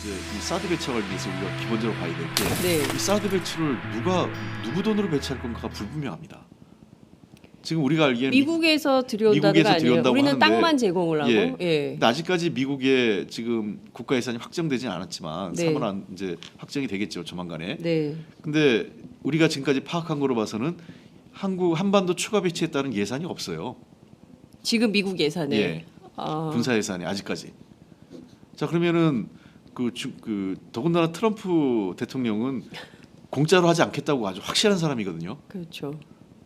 이제 이 사드 배치를 위해서 우리가 기본적으로 봐야 될 게 네. 이 사드 배치를 누구 돈으로 배치할 건가가 불분명합니다. 지금 우리가 알기에는 미국에서 들여온다는 거 미국에서 아니에요? 들여온다고 우리는 하는데, 땅만 제공을 하고. 예. 예. 근데 아직까지 미국의 지금 국가 예산이 확정되진 않았지만 네. 3월 안 이제 확정이 되겠죠, 조만간에. 네. 근데 우리가 지금까지 파악한 거로 봐서는 한반도 추가 배치에 따른 예산이 없어요. 지금 미국 예산에. 예. 군사 예산이 아직까지. 자, 그러면은 더군다나 트럼프 대통령은 공짜로 하지 않겠다고 아주 확실한 사람이거든요. 그렇죠.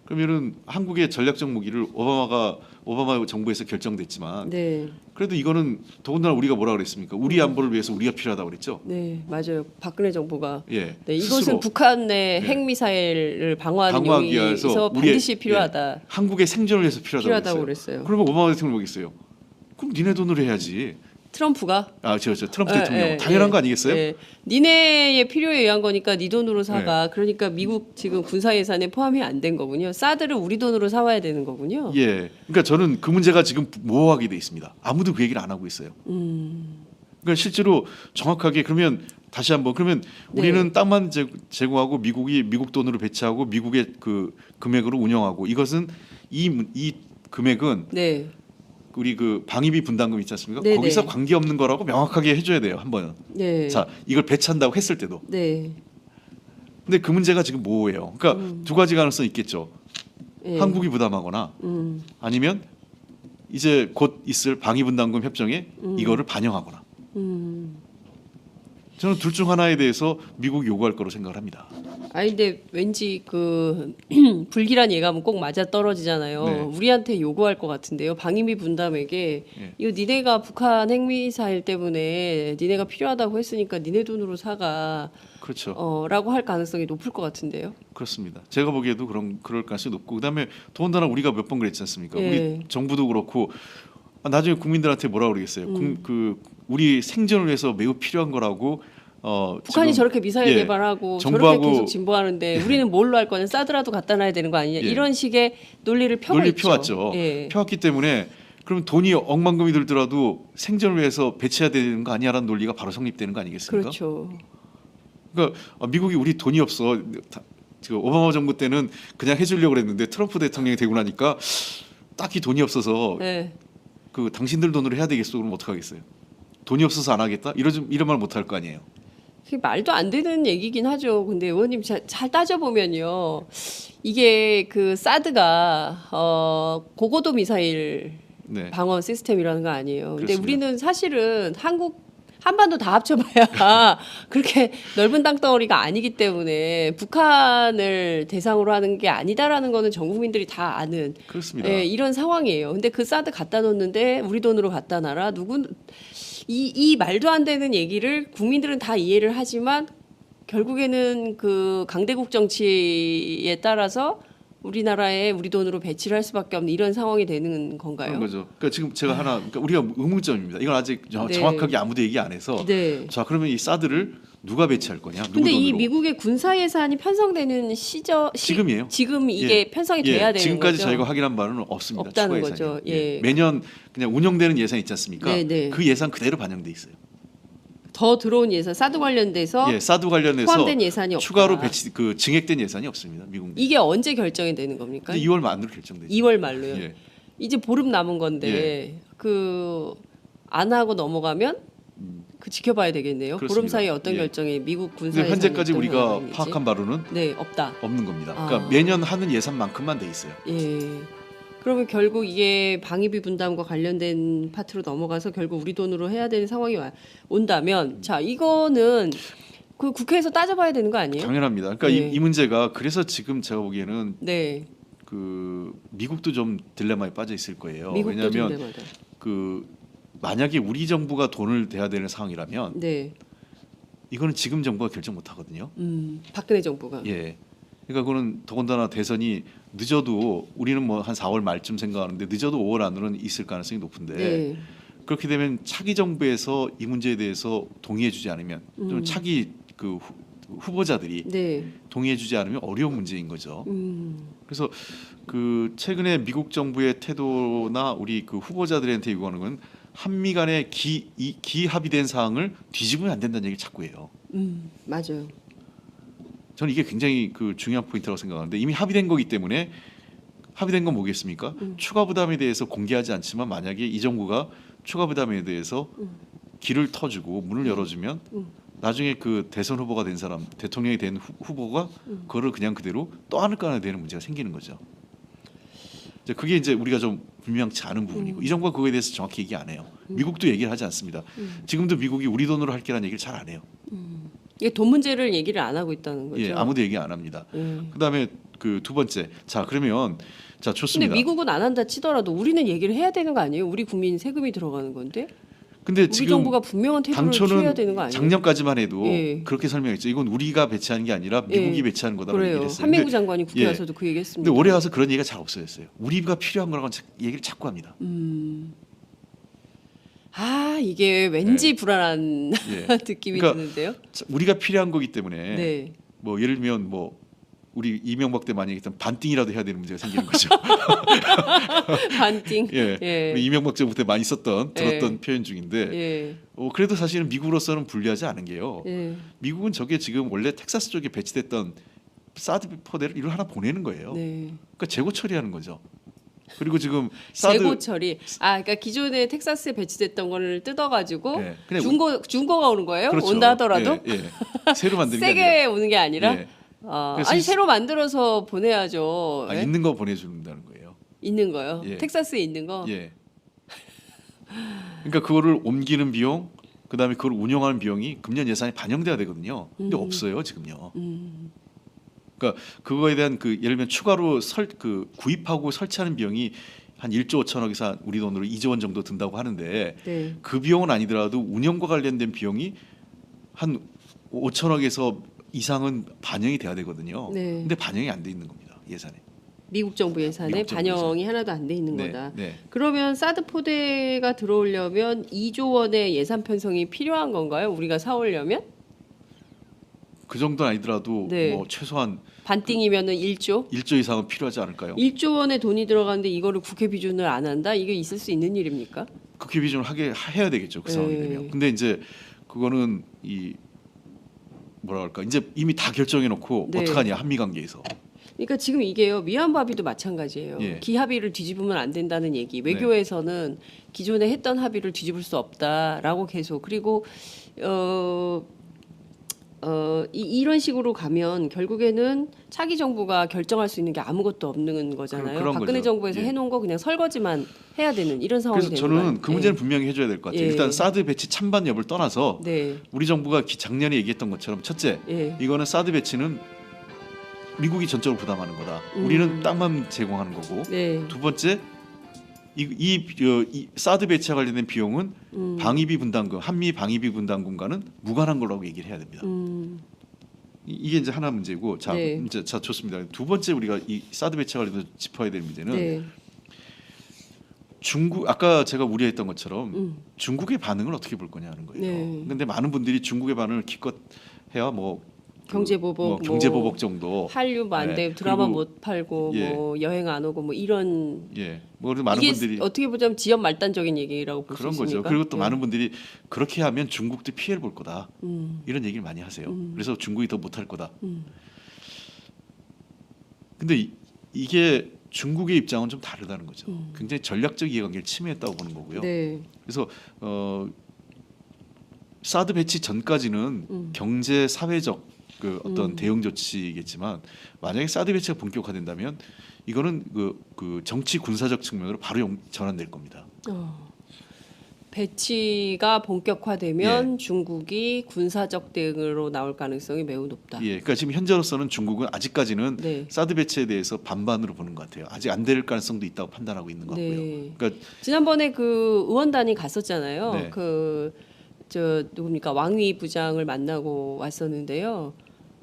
그러면은 한국의 전략적 무기를 오바마 정부에서 결정됐지만 네. 그래도 이거는 더군다나 우리가 뭐라 그랬습니까? 우리 안보를 위해서 우리가 필요하다고 그랬죠. 네, 맞아요. 박근혜 정부가 예. 네, 이것은 스스로. 북한의 예. 핵미사일을 방어하는 방어하기 용의에서 위해서 반드시 우리의- 필요하다. 예, 한국의 생존을 위해서 필요하다고 그랬어요. 그랬어요. 그러면 오바마 대통령 뭐겠어요? 그럼 니네 돈으로 해야지. 트럼프가 저 트럼프 대통령 당연한 거 아니겠어요? 예. 니네의 필요에 의한 거니까 네 돈으로 사가. 그러니까 미국 지금 군사 예산에 포함이 안 된 거군요. 사드를 우리 돈으로 사와야 되는 거군요. 예. 그러니까 저는 그 문제가 지금 모호하게 돼 있습니다. 아무도 그 얘기를 안 하고 있어요. 그러니까 실제로 정확하게 그러면 다시 한번 그러면 우리는 네. 땅만 제공하고 미국이 미국 돈으로 배치하고 미국의 그 금액으로 운영하고 이것은 이 금액은 네. 우리 그 방위비 분담금 있지 않습니까? 네, 거기서 네. 관계 없는 거라고 명확하게 해줘야 돼요 한 번은. 네. 자, 이걸 배치한다고 했을 때도. 네. 근데 그 문제가 지금 모호해요. 그러니까 두 가지 가능성이 있겠죠. 예. 한국이 부담하거나 아니면 이제 곧 있을 방위분담금 협정에 이거를 반영하거나. 저는 둘 중 하나에 대해서 미국이 요구할 거로 생각을 합니다. 아니 근데 왠지 그 불길한 예감은 꼭 맞아 떨어지잖아요. 네. 우리한테 요구할 것 같은데요. 방위비 분담액에 예. 이거 니네가 북한 핵미사일 때문에 니네가 필요하다고 했으니까 니네 돈으로 사가 그렇죠. 라고 할 가능성이 높을 것 같은데요. 그렇습니다. 제가 보기에도 그럴 가능성이 높고 그다음에 더군다나 우리가 몇 번 그랬지 않습니까? 예. 우리 정부도 그렇고 나중에 국민들한테 뭐라 그러겠어요. 우리 생존을 위해서 매우 필요한 거라고 북한이 지금, 저렇게 미사일 예, 개발하고 정부하고- 저렇게 계속 진보하는데 우리는 뭘로 할 거냐 사드라도 갖다 놔야 되는 거 아니냐 예. 이런 식의 논리를 펴왔죠. 예. 펴왔기 때문에 그럼 돈이 억만금이 들더라도 생존을 위해서 배치해야 되는 거 아니야라는 논리가 바로 성립되는 거 아니겠습니까? 그렇죠. 그러니까 미국이 우리 돈이 없어. 지금 오바마 정부 때는 그냥 해주려고 그랬는데 트럼프 대통령이 되고 나니까 딱히 돈이 없어서 네. 그 당신들 돈으로 해야 되겠어. 그럼 어떡하겠어요? 돈이 없어서 안 하겠다? 이런 말 못 할 거 아니에요. 그게 말도 안 되는 얘기긴 하죠. 근데 의원님 잘 따져보면요. 이게 그 사드가 고고도 미사일 네. 방어 시스템이라는 거 아니에요. 근데 그렇습니다. 우리는 사실은 한반도 다 합쳐봐야 그렇게 넓은 땅덩어리가 아니기 때문에 북한을 대상으로 하는 게 아니다라는 거는 전 국민들이 다 아는 그렇습니다. 예, 이런 상황이에요. 근데 그 사드 갖다 놓는데 우리 돈으로 갖다 놔라. 이 말도 안 되는 얘기를 국민들은 다 이해를 하지만 결국에는 그 강대국 정치에 따라서 우리나라에 우리 돈으로 배치를 할 수밖에 없는 이런 상황이 되는 건가요? 그런 거죠. 그러니까 지금 제가 그러니까 우리가 의문점입니다. 이건 아직 네. 정확하게 아무도 얘기 안 해서. 네. 자, 그러면 이 사드를 누가 배치할 거냐? 누구 근데 돈으로? 이 미국의 군사 예산이 편성되는 지금이에요. 지금 이게 편성이 돼야 되는 지금까지 거죠. 저희가 확인한 바는 없습니다. 없다는 추가 거죠. 예산이. 예. 매년 그냥 운영되는 예산 있지 않습니까? 네, 네. 그 예산 그대로 반영돼 있어요. 더 들어온 예산 사드 관련돼서 사드 관련해서 포함된 예산이 없다. 추가로 증액된 예산이 없습니다. 미국. 이게 언제 결정이 되는 겁니까? 2월 말로 결정되죠. 2월 말로요. 예. 이제 보름 남은 건데 예. 그 안 하고 넘어가면 그 지켜봐야 되겠네요. 보름 그렇습니다. 사이에 어떤 예. 결정이 미국 군사 근데 현재까지 예산이 우리가 어떤 상황인지. 파악한 바로는 네 없다. 없는 겁니다. 아. 그러니까 매년 하는 예산만큼만 돼 있어요. 예. 그러면 결국 이게 방위비 분담과 관련된 파트로 넘어가서 결국 우리 돈으로 해야 되는 상황이 온다면 자 이거는 그 국회에서 따져봐야 되는 거 아니에요? 당연합니다. 그러니까 네. 이 문제가 그래서 지금 제가 보기에는 네. 그 미국도 좀 딜레마에 빠져 있을 거예요. 미국도 왜냐하면 딜레마다. 그 만약에 우리 정부가 돈을 대야 되는 상황이라면 네. 이거는 지금 정부가 결정 못 하거든요. 박근혜 정부가. 예. 그러니까 그거는 더군다나 대선이 늦어도 우리는 뭐 한 4월 말쯤 생각하는데 늦어도 5월 안으로는 있을 가능성이 높은데 네. 그렇게 되면 차기 정부에서 이 문제에 대해서 동의해주지 않으면 좀 차기 그 후보자들이 네. 동의해주지 않으면 어려운 문제인 거죠. 음. 그래서 그 최근에 미국 정부의 태도나 우리 그 후보자들한테 요구하는 건 한미 간의 기합의된 사항을 뒤집으면 안 된다는 얘기를 자꾸 해요. 맞아요. 저는 이게 굉장히 그 중요한 포인트라고 생각하는데 이미 합의된 거기 때문에 합의된 건 뭐겠습니까? 추가 부담에 대해서 공개하지 않지만 만약에 이 정부가 추가 부담에 대해서 길을 터주고 문을 열어주면 나중에 그 대선 후보가 된 사람, 대통령이 된 후보가 그거를 그냥 그대로 떠안을까 되는 문제가 생기는 거죠. 이제 그게 이제 우리가 좀 분명치 않은 부분이고 이 정부가 그거에 대해서 정확히 얘기 안 해요. 미국도 얘기를 하지 않습니다. 지금도 미국이 우리 돈으로 할게라는 얘기를 잘 안 해요. 이게 돈 문제를 얘기를 안 하고 있다는 거죠. 예, 아무도 얘기 안 합니다. 그다음에 그 두 번째, 자 그러면 자 좋습니다. 근데 미국은 안 한다 치더라도 우리는 얘기를 해야 되는 거 아니에요? 우리 국민 세금이 들어가는 건데. 근데 우리 지금 정부가 분명한 태도를 취해야 되는 거 아니에요? 작년까지만 해도 예. 그렇게 설명했죠. 이건 우리가 배치하는 게 아니라 미국이 예. 배치하는 거다라고 그래요. 얘기를 했어요. 한민구 근데, 장관이 국회 예. 와서도 그 얘기했습니다. 근데 올해 와서 그런 얘기가 잘 없어졌어요. 우리가 필요한 거라고 얘기를 자꾸 합니다. 아 이게 왠지 불안한 예. 느낌이 그러니까 드는데요. 자, 우리가 필요한 거기 때문에 네. 뭐 예를 들면 뭐 우리 이명박 때 많이 했던 반띵이라도 해야 되는 문제가 생기는 거죠. 반띵. 예. 예. 우리 이명박 정부 때 많이 썼던 들었던 예. 표현 중인데 예. 그래도 사실은 미국으로서는 불리하지 않은 게요. 예. 미국은 저게 지금 원래 텍사스 쪽에 배치됐던 사드 포대를 이걸 하나 보내는 거예요. 네. 그러니까 재고 처리하는 거죠. 그리고 지금 사드 재고 처리. 아, 그러니까 기존에 텍사스에 배치됐던 거를 뜯어가지고 예, 그냥 중고가 오는 거예요? 그렇죠. 온다 하더라도 예, 예. 새로 만드는 게 세게 아니라 오는 게 아니라. 예. 아, 그래서 아니 이- 새로 만들어서 보내야죠. 예? 있는 거 보내준다는 거예요. 있는 거요. 예. 텍사스에 있는 거. 예. 그러니까 그거를 옮기는 비용, 그다음에 그걸 운영하는 비용이 금년 예산에 반영돼야 되거든요. 근데 없어요 지금요. 그러니까 그거에 대한 그 예를 들면 추가로 구입하고 설치하는 비용이 한 1조 5천억에서 우리 돈으로 2조 원 정도 든다고 하는데 네. 그 비용은 아니더라도 운영과 관련된 비용이 한 5천억에서 이상은 반영이 돼야 되거든요. 네. 근데 반영이 안 돼 있는 겁니다 예산에. 미국 정부 예산에 미국 정부 반영이 하나도 안 돼 있는 네, 거다. 네. 그러면 사드 포대가 들어오려면 2조 원의 예산 편성이 필요한 건가요? 우리가 사오려면 그 정도는 아니더라도 네. 뭐 최소한 반띵이면은 1조? 1조 이상은 필요하지 않을까요? 1조 원의 돈이 들어가는데 이거를 국회 비준을 안 한다? 이게 있을 수 있는 일입니까? 국회 비준을 해야 되겠죠 그 상황이 네. 되면. 근데 이제 그거는 이 뭐라 할까 이제 이미 다 결정해 놓고 네. 어떡하냐 한미 관계에서. 그러니까 지금 이게요 위안합의도 마찬가지예요. 예. 기합의를 뒤집으면 안 된다는 얘기. 외교에서는 기존에 했던 합의를 뒤집을 수 없다라고 계속 그리고 이런 식으로 가면 결국에는 차기 정부가 결정할 수 있는 게 아무것도 없는 거잖아요. 그런 박근혜 거죠. 정부에서 예. 해놓은 거 그냥 설거지만 해야 되는 이런 상황이 그래서 되는 거예요. 저는 그 문제는 분명히 해줘야 될 것 같아요. 예. 일단 사드 배치 찬반 여부를 떠나서 네. 우리 정부가 작년에 얘기했던 것처럼 첫째 예. 이거는 사드 배치는 미국이 전적으로 부담하는 거다. 우리는 땅만 제공하는 거고. 네. 두 번째 이 사드 배치와 관련된 비용은 방위비 분담금, 한미 방위비 분담금과는 무관한 거라고 얘기를 해야 됩니다. 이게 이제 하나 문제고, 자 네. 이제 자 좋습니다. 두 번째 우리가 이 사드 배치와 관련해서 짚어야 될 문제는 네. 중국 아까 제가 우려했던 것처럼 중국의 반응을 어떻게 볼 거냐는 거예요. 네. 근데 많은 분들이 중국의 반응을 기껏 해야 뭐 경제보복, 경제보복 정도. 한류 안 돼, 네. 드라마 그리고- 못 팔고 예. 뭐 여행 안 오고 뭐 이런 예, 뭐 그래서 많은 이게 분들이 어떻게 보자면 지연 말단적인 얘기라고 볼 수 그런 있습니까? 거죠. 그리고 또 예. 많은 분들이 그렇게 하면 중국도 피해를 볼 거다. 이런 얘기를 많이 하세요. 그래서 중국이 더 못할 거다. 근데 이게 중국의 입장은 좀 다르다는 거죠. 굉장히 전략적 이해관계를 침해했다고 보는 거고요. 네. 그래서 사드 배치 전까지는 경제 사회적 그 어떤 대응 조치겠지만 만약에 사드 배치가 본격화된다면 이거는 그 정치 군사적 측면으로 바로 전환될 겁니다. 배치가 본격화되면 중국이 군사적 대응으로 나올 가능성이 매우 높다. 예, 그러니까 지금 현재로서는 중국은 아직까지는 네. 사드 배치에 대해서 반반으로 보는 것 같아요. 아직 안 될 가능성도 있다고 판단하고 있는 것 같고요. 네. 그러니까 지난번에 그 의원단이 갔었잖아요. 네. 저 누굽니까 왕위 부장을 만나고 왔었는데요.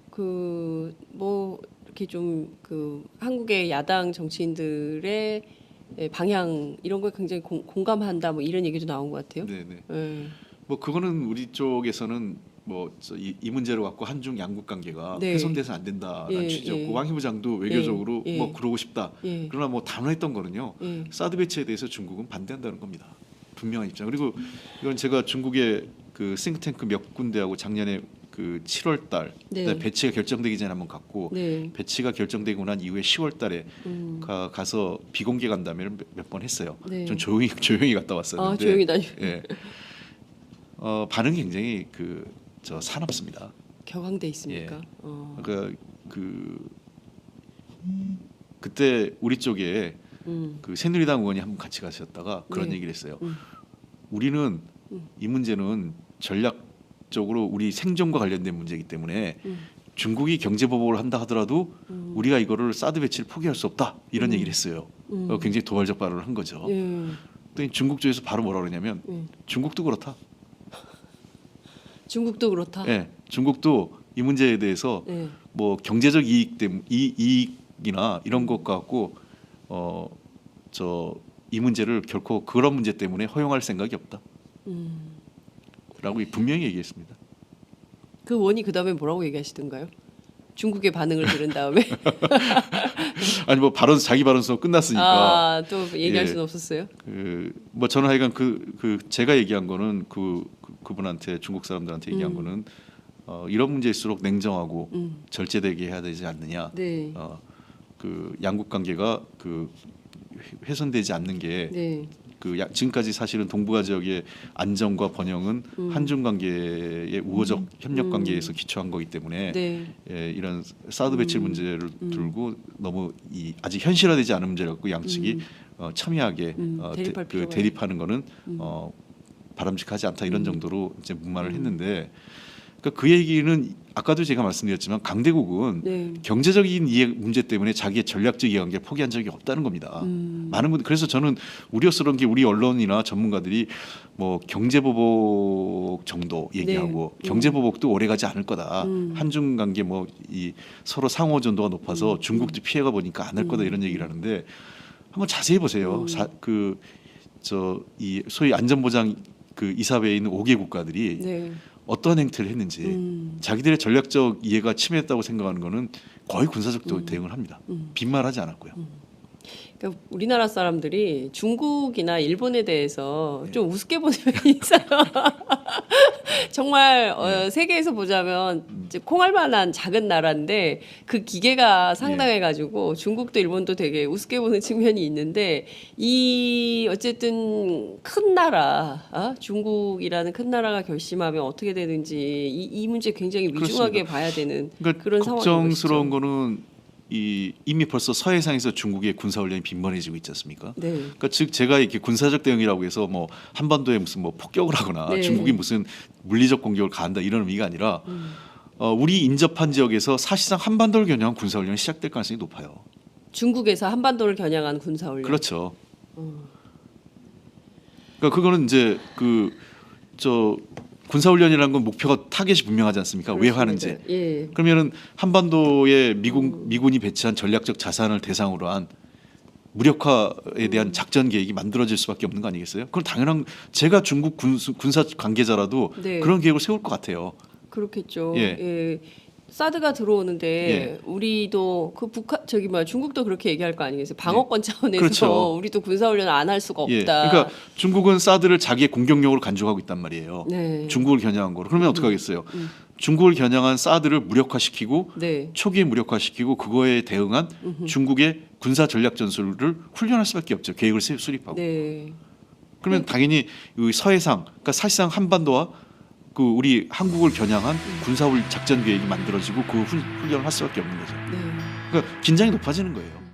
그 뭐 이렇게 좀 그 한국의 야당 정치인들의 방향 이런 거에 굉장히 공감한다 뭐 이런 얘기도 나온 것 같아요. 네네. 네. 뭐 그거는 우리 쪽에서는 뭐 이 문제로 갖고 한중 양국 관계가 네. 훼손돼서 안 된다라는 예, 취지였고 예. 왕 희부장도 외교적으로 예. 뭐 그러고 싶다. 예. 그러나 뭐 단호했던 거는요. 예. 사드 배치에 대해서 중국은 반대한다는 겁니다. 분명한 입장. 그리고 이건 제가 중국의 그 싱크탱크 몇 군데하고 작년에 그 7월달 네. 배치가 결정되기 전에 한번 갔고 네. 배치가 결정되고 난 이후에 10월달에 가서 비공개 간담회를 몇 번 했어요. 네. 전 조용히 갔다 왔었는데. 아, 조용히 다니. 예. 반응이 굉장히 저 사납습니다. 격앙돼 있습니까? 예. 그러니까 그때 우리 쪽에 그 새누리당 의원이 한 번 같이 가셨다가 그런 네. 얘기를 했어요. 우리는 이 문제는 전략적으로 우리 생존과 관련된 문제이기 때문에 중국이 경제 보복을 한다 하더라도 우리가 이거를 사드 배치를 포기할 수 없다 이런 얘기를 했어요. 굉장히 도발적 발언을 한 거죠. 예. 또 중국 쪽에서 바로 뭐라 그러냐면 중국도 그렇다. 중국도 그렇다. 예, 중국도 이 문제에 대해서 네. 뭐 경제적 이익이나 이런 것 갖고 이 문제를 결코 그런 문제 때문에 허용할 생각이 없다. 라고 분명히 얘기했습니다. 그 원이 그 다음에 뭐라고 얘기하시던가요? 중국의 반응을 들은 다음에 아니 뭐 자기 발언서 끝났으니까 또 얘기할 예. 수는 없었어요. 뭐 저는 하여간 제가 얘기한 거는 그분한테 중국 사람들한테 얘기한 거는 이런 문제일수록 냉정하고 절제되게 해야 되지 않느냐. 네. 그 양국 관계가 훼손되지 않는 게 네. 지금까지 사실은 동북아 지역의 안정과 번영은 한중 관계의 우호적 협력 관계에서 기초한 거기 때문에 네. 예, 이런 사드 배치 문제를 들고 너무 아직 현실화되지 않은 문제를 갖고 양측이 첨예하게 대립하는 거는 바람직하지 않다 이런 정도로 이제 문말을 했는데 그러니까 그 얘기는 아까도 제가 말씀드렸지만 강대국은 네. 경제적인 이해 문제 때문에 자기의 전략적 이해관계를 포기한 적이 없다는 겁니다. 많은 분 그래서 저는 우려스러운 게 우리 언론이나 전문가들이 뭐 경제 보복 정도 얘기하고 네. 경제 보복도 오래가지 않을 거다. 한중 관계 뭐 이 서로 상호 전도가 높아서 중국도 피해가 보니까 안 할 거다 이런 얘기를 하는데 한번 자세히 보세요. 이 소위 안전보장 이사회에 있는 5개 국가들이 네. 어떤 행태를 했는지 자기들의 전략적 이해가 침해했다고 생각하는 거는 거의 군사적 대응을 합니다. 빈말하지 않았고요. 그러니까 우리나라 사람들이 중국이나 일본에 대해서 좀 우습게 보는 면이 있어요. 정말 세계에서 보자면 이제 콩알만한 작은 나라인데 그 기계가 상당해가지고 중국도 일본도 되게 우습게 보는 측면이 있는데 이 어쨌든 큰 나라 중국이라는 큰 나라가 결심하면 어떻게 되는지 이 문제 굉장히 위중하게 그렇습니다. 봐야 되는 그러니까 그런 상황인 걱정스러운 것이죠. 거는 이미 벌써 서해상에서 중국의 군사 훈련이 빈번해지고 있지 않습니까? 네. 그러니까 즉 제가 이렇게 군사적 대응이라고 해서 뭐 한반도에 무슨 뭐 폭격을 하거나 네. 중국이 무슨 물리적 공격을 가한다 이런 의미가 아니라 우리 인접한 지역에서 사실상 한반도를 겨냥한 군사 훈련이 시작될 가능성이 높아요. 중국에서 한반도를 겨냥한 군사훈련. 그렇죠. 그러니까 그거는 이제 군사훈련이라는 건 목표가 타겟이 분명하지 않습니까? 왜 하는지. 예. 그러면은 한반도에 미군이 배치한 전략적 자산을 대상으로 한 무력화에 대한 작전 계획이 만들어질 수밖에 없는 거 아니겠어요? 그건 당연한 제가 중국 군사 관계자라도 네. 그런 계획을 세울 것 같아요. 그렇겠죠. 예. 예. 사드가 들어오는데 예. 우리도 중국도 그렇게 얘기할 거 아니겠어요? 방어권 차원에서 그렇죠. 우리도 군사훈련 안 할 수가 없다. 예. 그러니까 중국은 사드를 자기의 공격용으로 간주하고 있단 말이에요. 네. 중국을 겨냥한 거로. 그러면 어떻게 하겠어요? 중국을 겨냥한 사드를 무력화시키고 네. 초기에 무력화시키고 그거에 대응한 중국의 군사 전략 전술을 훈련할 수밖에 없죠. 계획을 수립하고. 네. 그러면 당연히 이 서해상, 그러니까 사실상 한반도와 우리 한국을 겨냥한 군사 작전 계획이 만들어지고 그 훈련을 할 수밖에 없는 거죠. 네. 그러니까 긴장이 높아지는 거예요.